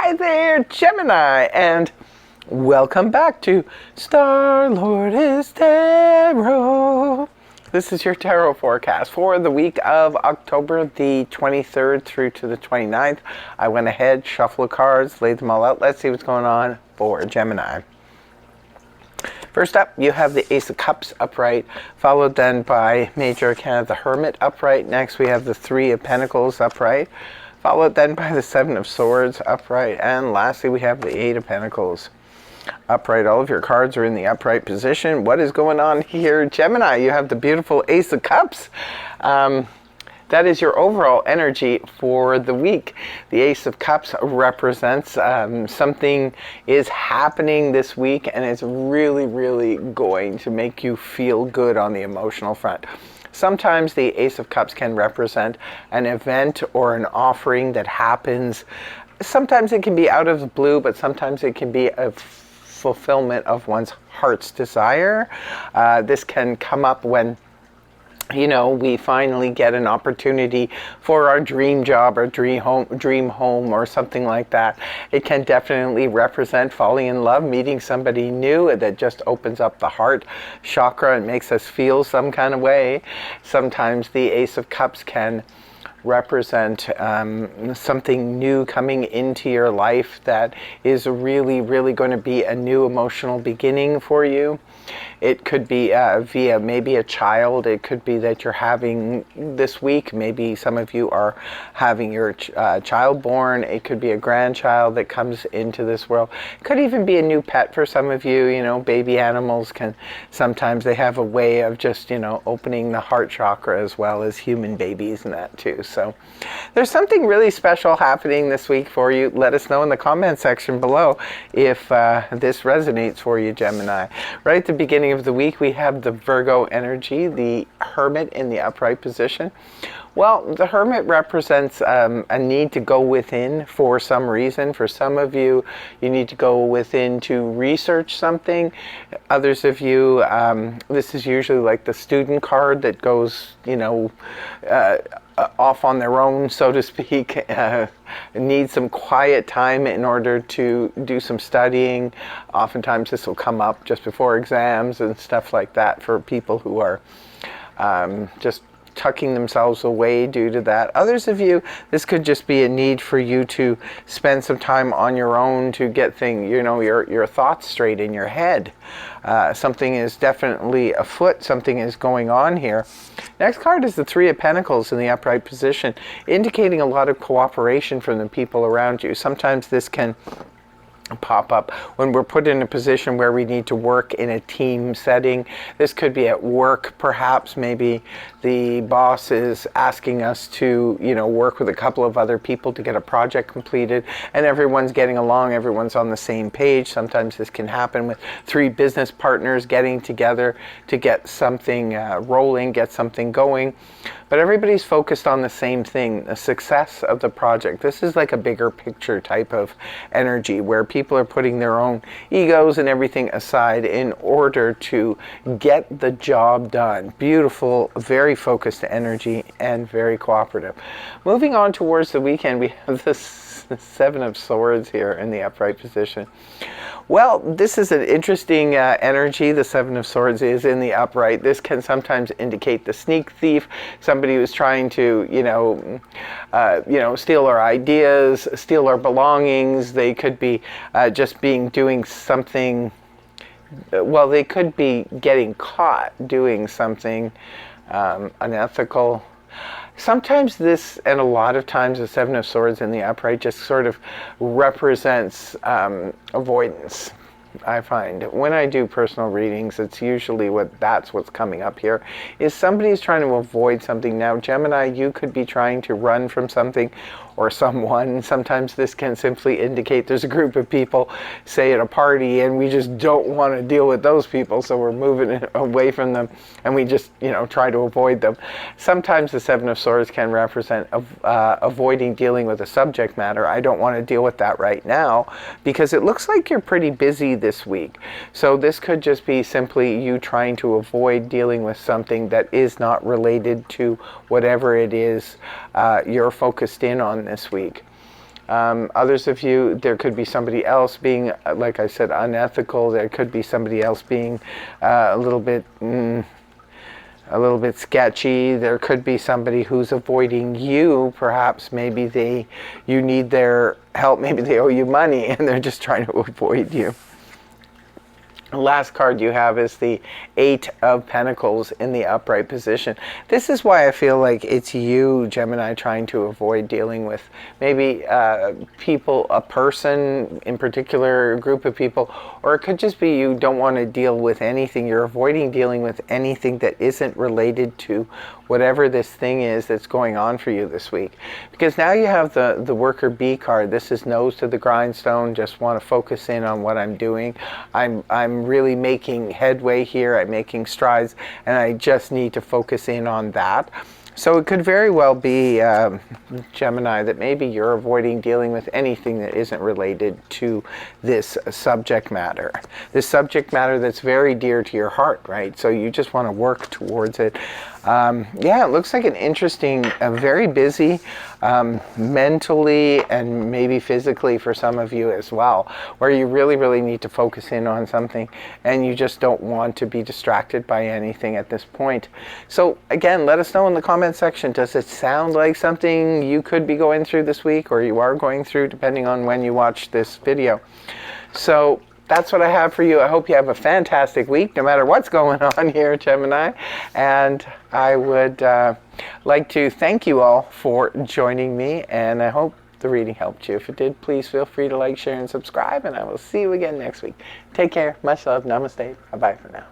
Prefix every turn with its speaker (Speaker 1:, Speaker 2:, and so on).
Speaker 1: Hi there, Gemini, and welcome back to Star-Lord is Tarot. This is your tarot forecast for the week of October the 23rd through to the 29th. I went ahead, shuffled the cards, laid them all out. Let's see what's going on for Gemini. First up, you have the Ace of Cups upright, followed then by Major Arcana, the Hermit upright. Next, we have the Three of Pentacles upright, followed then by the Seven of Swords upright, and lastly we have the Eight of Pentacles upright. All of your cards are in the upright position. What is going on here, Gemini? You have the beautiful Ace of Cups. That is your overall energy for the week. The Ace of Cups represents something is happening this week, and it's really, really going to make you feel good on the emotional front. Sometimes the Ace of Cups can represent an event or an offering that happens. Sometimes it can be out of the blue, but sometimes it can be a fulfillment of one's heart's desire. This can come up when we finally get an opportunity for our dream job or dream home or something like that. It can definitely represent falling in love, meeting somebody new that just opens up the heart chakra and makes us feel some kind of way. Sometimes the Ace of Cups can represent something new coming into your life that is really, really going to be a new emotional beginning for you. It could be via maybe a child. It could be that you're having this week. Maybe some of you are having your child born. It could be a grandchild that comes into this world. It could even be a new pet for some of you. Baby animals can sometimes they have a way of just opening the heart chakra as well as human babies and that too. So there's something really special happening this week for you. Let us know in the comment section below if this resonates for you, Gemini. Right at the beginning of the week, we have the Virgo energy, the Hermit in the upright position. Well, the Hermit represents a need to go within for some reason. For some of you, you need to go within to research something. Others of you, this is usually like the student card that goes, off on their own, so to speak, need some quiet time in order to do some studying. Oftentimes this will come up just before exams and stuff like that for people who are just tucking themselves away due to that. Others of you, this could just be a need for you to spend some time on your own to get your thoughts straight in your head. Something is definitely afoot. Something is going on here. Next card is the Three of Pentacles in the upright position, indicating a lot of cooperation from the people around you. Sometimes this can pop up when we're put in a position where we need to work in a team setting. This could be at work, perhaps. Maybe the boss is asking us to work with a couple of other people to get a project completed, and everyone's getting along, everyone's on the same page. Sometimes this can happen with three business partners getting together to get something rolling, get something going. But everybody's focused on the same thing, the success of the project. This is like a bigger picture type of energy where people are putting their own egos and everything aside in order to get the job done. Beautiful, very focused energy and very cooperative. Moving on towards the weekend, we have this Seven of Swords here in the upright position. Well, this is an interesting energy. The Seven of Swords is in the upright. This can sometimes indicate the sneak thief, somebody who's trying to, steal our ideas, steal our belongings. They could be doing something. Well, they could be getting caught doing something unethical. Sometimes this, and a lot of times, the Seven of Swords in the upright just sort of represents avoidance. I find when I do personal readings, it's usually that's what's coming up here, is somebody's trying to avoid something. Now, Gemini, you could be trying to run from something or someone. Sometimes this can simply indicate there's a group of people, say at a party, and we just don't want to deal with those people, so we're moving away from them, and we just, try to avoid them. Sometimes the Seven of Swords can represent avoiding dealing with a subject matter. I don't want to deal with that right now, because it looks like you're pretty busy this week. So this could just be simply you trying to avoid dealing with something that is not related to whatever it is you're focused in on this week. Others of you, there could be somebody else being, like I said, unethical. There could be somebody else being a little bit sketchy. There could be somebody who's avoiding you. Perhaps maybe you need their help. Maybe they owe you money and they're just trying to avoid you. The last card you have is the Eight of Pentacles in the upright position. This is why I feel like it's you, Gemini, trying to avoid dealing with maybe people, a person in particular, a group of people, or it could just be you don't want to deal with anything. You're avoiding dealing with anything that isn't related to whatever this thing is that's going on for you this week. Because now you have the worker bee card. This is nose to the grindstone, just want to focus in on what I'm doing. I'm really making headway here, I'm making strides, and I just need to focus in on that. So it could very well be, Gemini, that maybe you're avoiding dealing with anything that isn't related to this subject matter. This subject matter that's very dear to your heart, right? So you just want to work towards it. Yeah, it looks like an interesting, very busy, mentally and maybe physically for some of you as well, where you really, really need to focus in on something and you just don't want to be distracted by anything at this point. So again, let us know in the comment section, does it sound like something you could be going through this week, or you are going through, depending on when you watch this video. So that's what I have for you. I hope you have a fantastic week, no matter what's going on here, Gemini. And I would like to thank you all for joining me, and I hope the reading helped you. If it did, please feel free to like, share, and subscribe, and I will see you again next week. Take care. Much love. Namaste. Bye-bye for now.